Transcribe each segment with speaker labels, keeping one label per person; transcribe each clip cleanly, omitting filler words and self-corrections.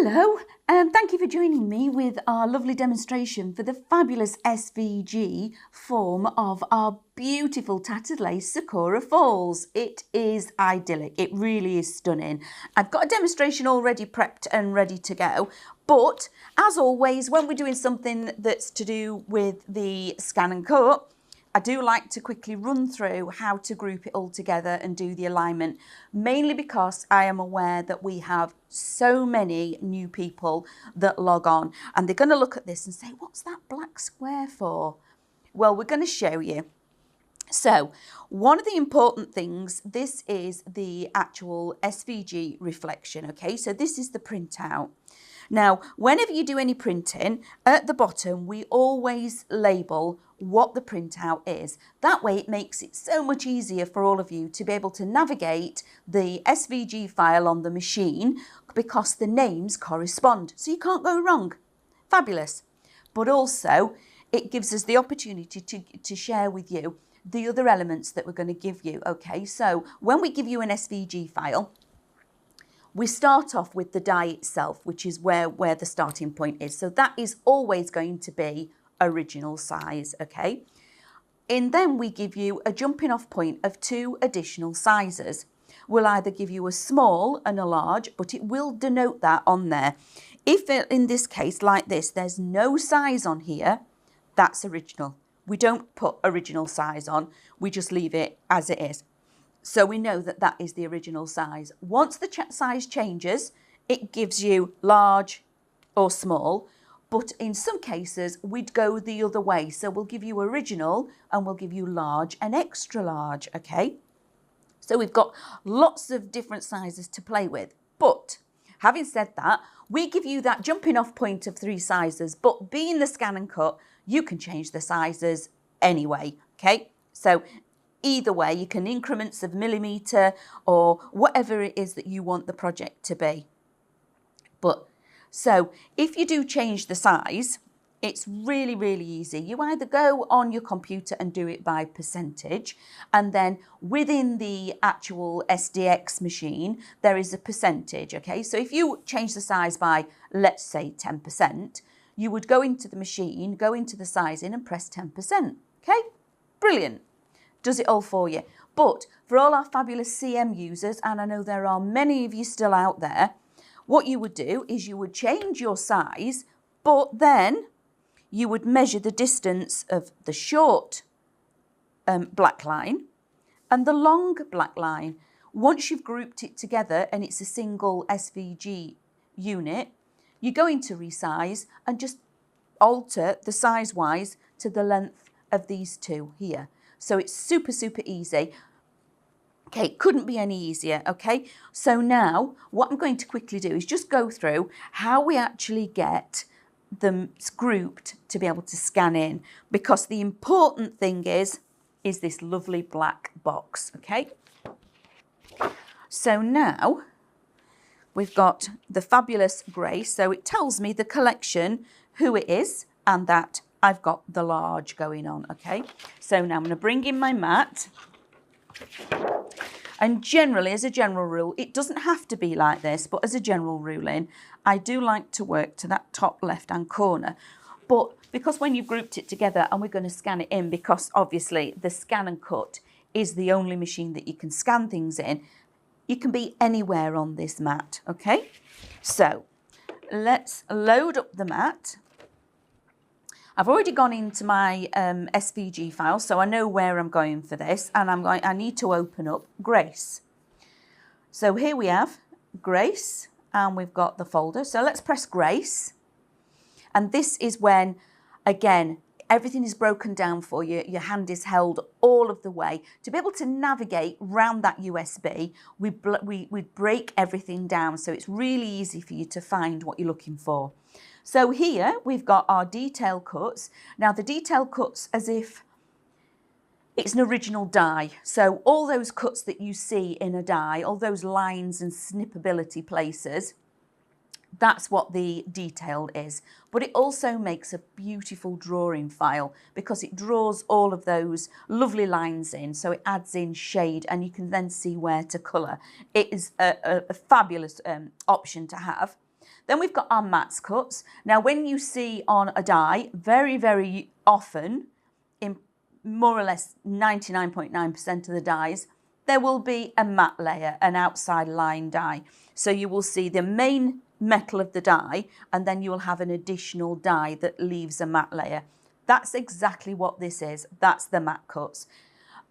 Speaker 1: Hello, thank you for joining me with our lovely demonstration for the fabulous SVG form of our beautiful tattered lace Sakura Falls. It is idyllic, it really is stunning. I've got a demonstration already prepped and ready to go, but as always, when we're doing something that's to do with the ScanNCut, I do like to quickly run through how to group it all together and do the alignment, mainly because I am aware that we have so many new people that log on and they're going to look at this and say, what's that black square for? Well, we're going to show you. So one of the important things, this is the actual SVG reflection, okay? So this is the printout. Now, whenever you do any printing, at the bottom, we always label what the printout is. That way it makes it so much easier for all of you to be able to navigate the SVG file on the machine because the names correspond. So you can't go wrong. Fabulous. But also, it gives us the opportunity to share with you the other elements that we're going to give you. Okay, so when we give you an SVG file, we start off with the die itself, which is where the starting point is. So that is always going to be original size, okay? And then we give you a jumping off point of 2 additional sizes. We'll either give you a small and a large, but it will denote that on there. If in this case, like this, there's no size on here, that's original. We don't put original size on, we just leave it as it is. So we know that that is the original size. Once the size changes, it gives you large or small, but in some cases we'd go the other way. So we'll give you original and we'll give you large and extra large, okay? So we've got lots of different sizes to play with. But having said that, we give you that jumping off point of 3 sizes, but being the ScanNCut, you can change the sizes anyway, okay? So either way, you can increments of millimetre or whatever it is that you want the project to be. But so if you do change the size, it's really, really easy. You either go on your computer and do it by percentage, and then within the actual SDX machine, there is a percentage, okay? So if you change the size by, let's say 10%, you would go into the machine, go into the sizing and press 10%, okay? Brilliant. Does it all for you. But for all our fabulous CM users, and I know there are many of you still out there, what you would do is you would change your size, but then you would measure the distance of the short black line and the long black line. Once you've grouped it together and it's a single SVG unit, you go into resize and just alter the size-wise to the length of these two here. So it's super, super easy. Okay, it couldn't be any easier, okay? So now what I'm going to quickly do is just go through how we actually get them grouped to be able to scan in, because the important thing is this lovely black box, okay? So now we've got the fabulous grey. So it tells me the collection, who it is, and that I've got the large going on, okay? So now I'm going to bring in my mat. And generally, as a general rule, it doesn't have to be like this, but as a general ruling, I do like to work to that top left-hand corner. But because when you've grouped it together and we're going to scan it in, because obviously the ScanNCut is the only machine that you can scan things in, you can be anywhere on this mat, okay? So let's load up the mat. I've already gone into my SVG file, so I know where I'm going for this, and I need to open up Grace. So here we have Grace, and we've got the folder. So let's press Grace, and this is when, again, everything is broken down for you. Your hand is held all of the way. To be able to navigate round that USB, we break everything down, so it's really easy for you to find what you're looking for. So here we've got our detail cuts. Now the detail cuts as if it's an original die. So all those cuts that you see in a die, all those lines and snippability places, that's what the detailed is. But it also makes a beautiful drawing file because it draws all of those lovely lines in. So it adds in shade and you can then see where to colour. It is a fabulous option to have. Then we've got our mats cuts. Now, when you see on a die, very, very often, in more or less 99.9% of the dies, there will be a matte layer, an outside line die. So you will see the main metal of the die, and then you will have an additional die that leaves a matte layer. That's exactly what this is. That's the matte cuts.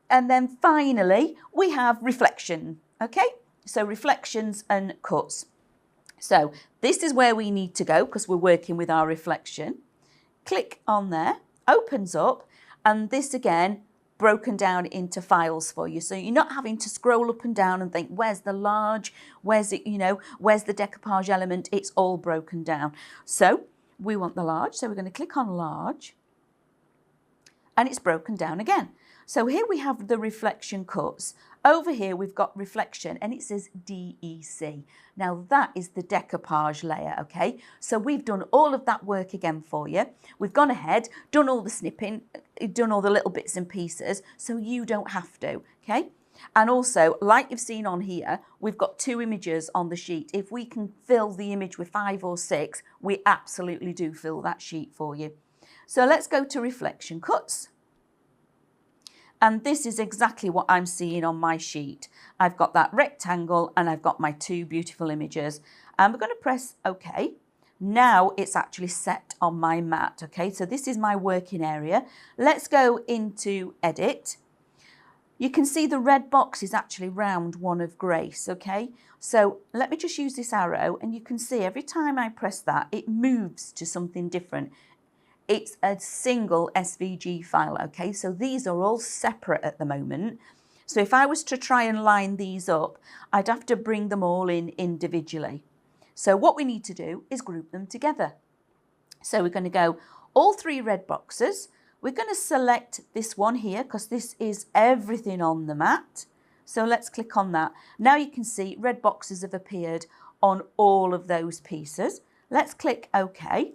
Speaker 1: And then finally, we have reflection, okay? So reflections and cuts. So this is where we need to go because we're working with our reflection. Click on there, opens up, and this again, broken down into files for you. So you're not having to scroll up and down and think, where's the large? Where's it, where's the decoupage element? It's all broken down. So we want the large. So we're going to click on large and it's broken down again. So here we have the reflection cuts. Over here, we've got reflection and it says DEC. Now that is the decoupage layer, okay? So we've done all of that work again for you. We've gone ahead, done all the snipping, done all the little bits and pieces, so you don't have to, okay? And also, like you've seen on here, we've got 2 images on the sheet. If we can fill the image with 5 or 6, we absolutely do fill that sheet for you. So let's go to reflection cuts. And this is exactly what I'm seeing on my sheet. I've got that rectangle and I've got my 2 beautiful images. And we're going to press OK. Now it's actually set on my mat. Okay, so this is my working area. Let's go into Edit. You can see the red box is actually round one of Grace. Okay, so let me just use this arrow and you can see every time I press that, it moves to something different. It's a single SVG file, okay? So these are all separate at the moment. So if I was to try and line these up, I'd have to bring them all in individually. So what we need to do is group them together. So we're going to go all 3 red boxes. We're going to select this one here because this is everything on the mat. So let's click on that. Now you can see red boxes have appeared on all of those pieces. Let's click OK.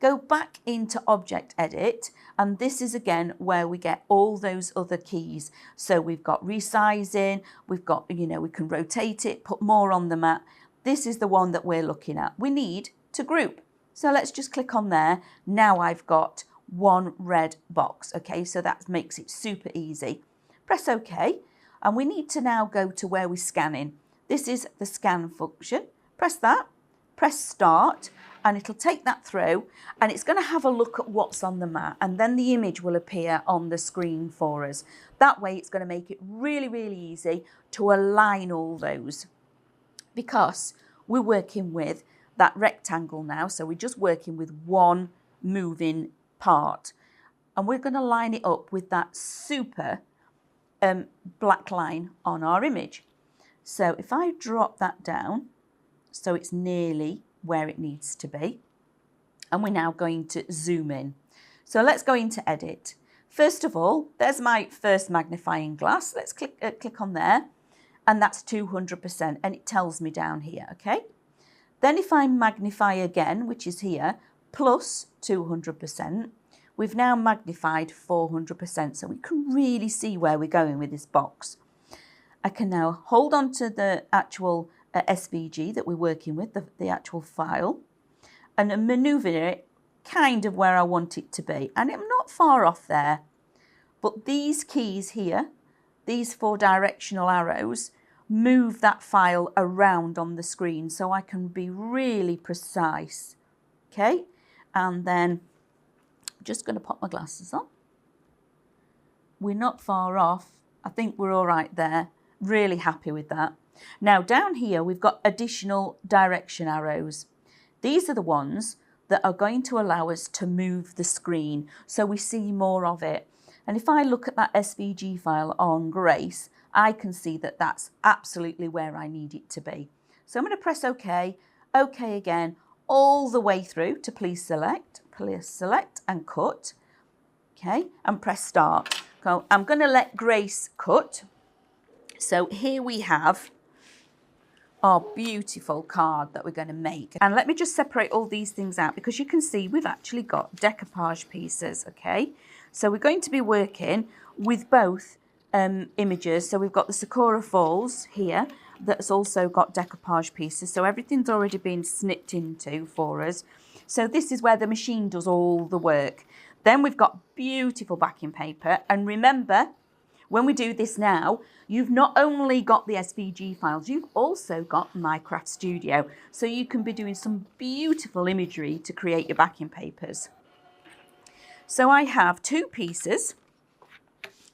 Speaker 1: Go back into Object Edit, and this is again where we get all those other keys. So we've got resizing, we've got, we can rotate it, put more on the mat. This is the one that we're looking at. We need to group. So let's just click on there. Now I've got 1 red box. Okay, so that makes it super easy. Press OK, and we need to now go to where we're scanning. This is the scan function. Press that, press Start, and it'll take that through and it's going to have a look at what's on the mat, and then the image will appear on the screen for us. That way it's going to make it really, really easy to align all those because we're working with that rectangle now. So we're just working with 1 moving part and we're going to line it up with that super black line on our image. So if I drop that down so it's nearly where it needs to be, and we're now going to zoom in. So let's go into Edit. First of all, there's my first magnifying glass. Let's click on there, and that's 200%, and it tells me down here, okay? Then if I magnify again, which is here, plus 200%, we've now magnified 400%, so we can really see where we're going with this box. I can now hold on to the actual SVG that we're working with, the actual file, and maneuver it kind of where I want it to be. And I'm not far off there, but these keys here, these 4 directional arrows, move that file around on the screen so I can be really precise. Okay, and then I'm just going to pop my glasses on. We're not far off. I think we're all right there. Really happy with that. Now down here we've got additional direction arrows. These are the ones that are going to allow us to move the screen so we see more of it. And if I look at that SVG file on Grace, I can see that that's absolutely where I need it to be. So I'm going to press OK, OK again, all the way through to please select and cut. Okay, and press Start. So I'm going to let Grace cut. So here we have our beautiful card that we're going to make. And let me just separate all these things out because you can see we've actually got decoupage pieces, okay? So we're going to be working with both images. So we've got the Sakura Falls here that's also got decoupage pieces. So everything's already been snipped into for us. So this is where the machine does all the work. Then we've got beautiful backing paper. And remember, when we do this now, you've not only got the SVG files, you've also got Minecraft Studio. So you can be doing some beautiful imagery to create your backing papers. So I have 2 pieces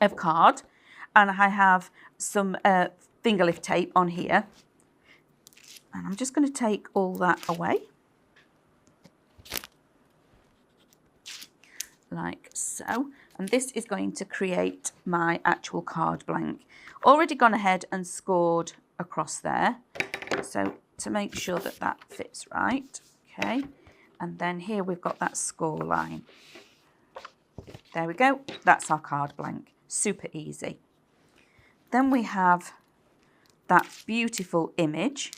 Speaker 1: of card and I have some finger lift tape on here. And I'm just going to take all that away. Like so. And this is going to create my actual card blank. Already gone ahead and scored across there. So to make sure that that fits right. Okay. And then here we've got that score line. There we go. That's our card blank. Super easy. Then we have that beautiful image.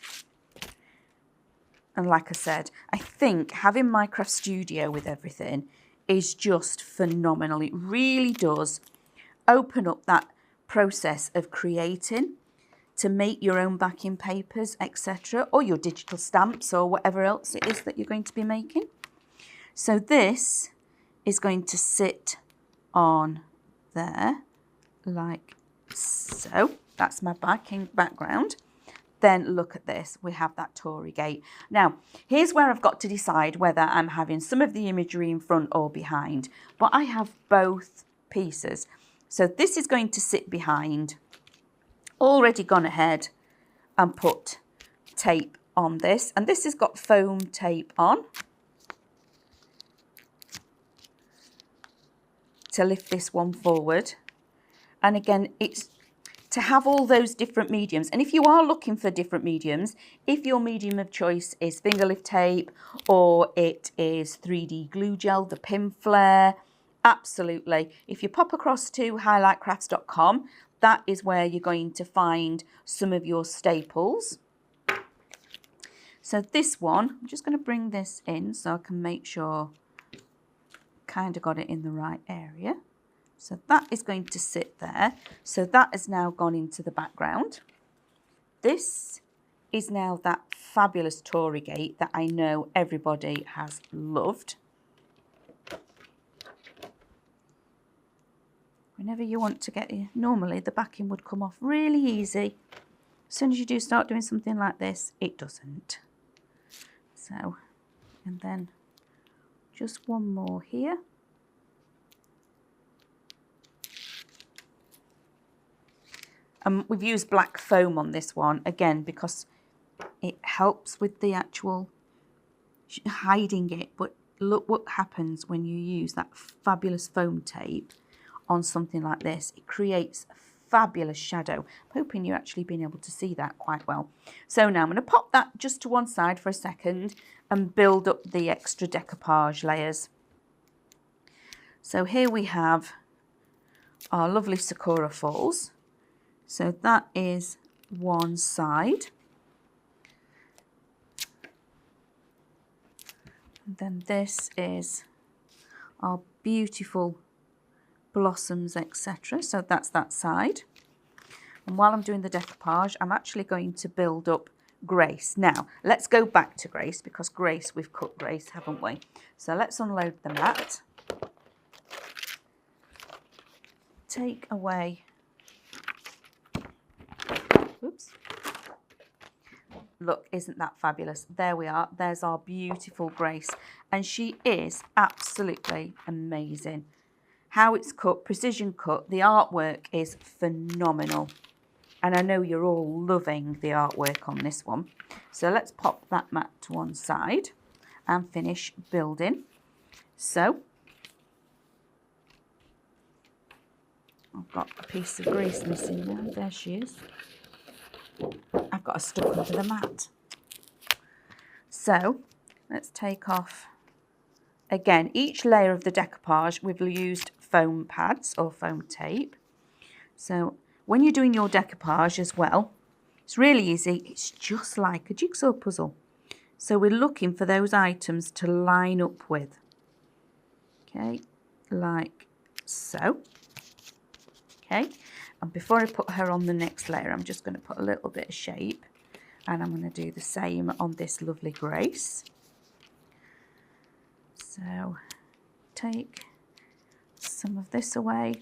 Speaker 1: And like I said, I think having Minecraft Studio with everything is just phenomenal. It really does open up that process of creating to make your own backing papers, etc., or your digital stamps or whatever else it is that you're going to be making. So this is going to sit on there like so. That's my backing background. Then look at this, we have that Tory gate. Now, here's where I've got to decide whether I'm having some of the imagery in front or behind, but I have both pieces. So this is going to sit behind. Already gone ahead and put tape on this, and this has got foam tape on to lift this one forward. And again, it's to have all those different mediums. And if you are looking for different mediums, if your medium of choice is finger lift tape or it is 3D glue gel, the pin flare, absolutely. If you pop across to highlightcrafts.com, that is where you're going to find some of your staples. So this one, I'm just going to bring this in so I can make sure kind of got it in the right area. So that is going to sit there. So that has now gone into the background. This is now that fabulous Tory gate that I know everybody has loved. Whenever you want to get here, normally the backing would come off really easy. As soon as you do start doing something like this, it doesn't. So, and then just one more here. We've used black foam on this one, again, because it helps with the actual hiding it. But look what happens when you use that fabulous foam tape on something like this. It creates a fabulous shadow. I'm hoping you're actually being able to see that quite well. So now I'm going to pop that just to one side for a second and build up the extra decoupage layers. So here we have our lovely Sakura Falls. So that is one side. And then this is our beautiful blossoms, etc. So that's that side. And while I'm doing the decoupage, I'm actually going to build up Grace. Now, let's go back to Grace, because Grace, we've cut Grace, haven't we? So let's unload the mat. Take away... Oops. Look, isn't that fabulous? There we are. There's our beautiful Grace. And she is absolutely amazing. How it's cut, precision cut, the artwork is phenomenal. And I know you're all loving the artwork on this one. So let's pop that mat to one side and finish building. So I've got a piece of Grace missing now. There she is. I've got her stuck under the mat. So let's take off, again, each layer of the decoupage, we've used foam pads or foam tape. So when you're doing your decoupage as well, it's really easy. It's just like a jigsaw puzzle. So we're looking for those items to line up with. Okay, like so. Okay, And before I put her on the next layer, I'm just going to put a little bit of shape, and I'm going to do the same on this lovely Grace. So take some of this away.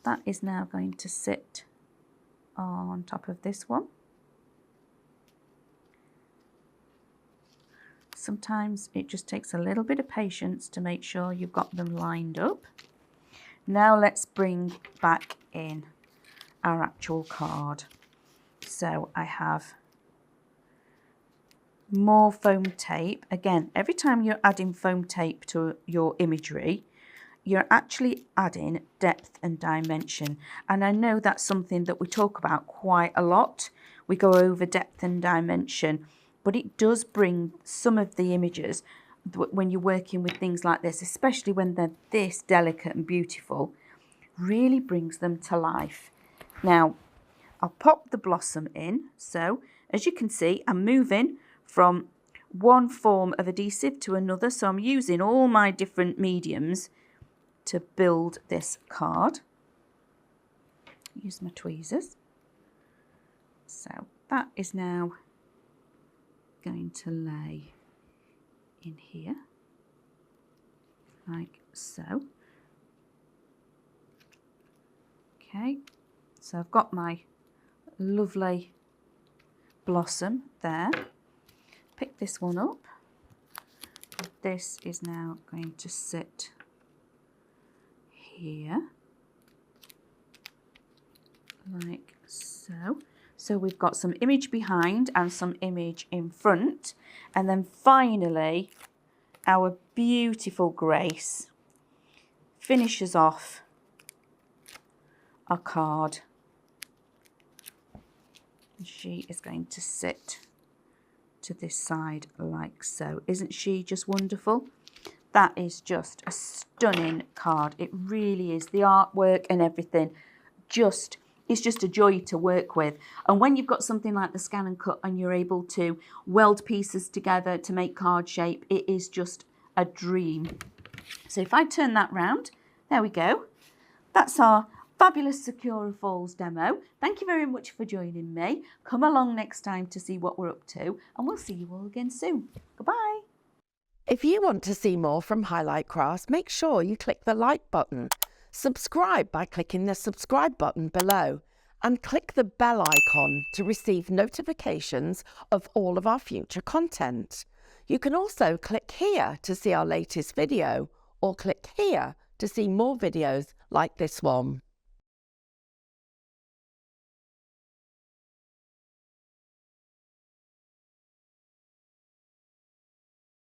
Speaker 1: That is now going to sit on top of this one. Sometimes it just takes a little bit of patience to make sure you've got them lined up. Now let's bring back in our actual card. So I have more foam tape. Again, every time you're adding foam tape to your imagery, you're actually adding depth and dimension. And I know that's something that we talk about quite a lot. We go over depth and dimension, but it does bring some of the images, when you're working with things like this, especially when they're this delicate and beautiful, really brings them to life. Now, I'll pop the blossom in. So, as you can see, I'm moving from one form of adhesive to another. So I'm using all my different mediums to build this card. Use my tweezers. So that is now going to lay in here, like so. Okay, so I've got my lovely blossom there. Pick this one up. This is now going to sit here, like so. So we've got some image behind and some image in front. And then finally, our beautiful Grace finishes off our card. She is going to sit to this side like so. Isn't she just wonderful? That is just a stunning card. It really is. The artwork and everything it's just a joy to work with. And when you've got something like the ScanNCut and you're able to weld pieces together to make card shape, it is just a dream. So if I turn that round, there we go. That's our fabulous Sakura Falls demo. Thank you very much for joining me. Come along next time to see what we're up to, and we'll see you all again soon. Goodbye.
Speaker 2: If you want to see more from Highlight Crafts, make sure you click the like button. Subscribe by clicking the subscribe button below, and click the bell icon to receive notifications of all of our future content. You can also click here to see our latest video, or click here to see more videos like this one.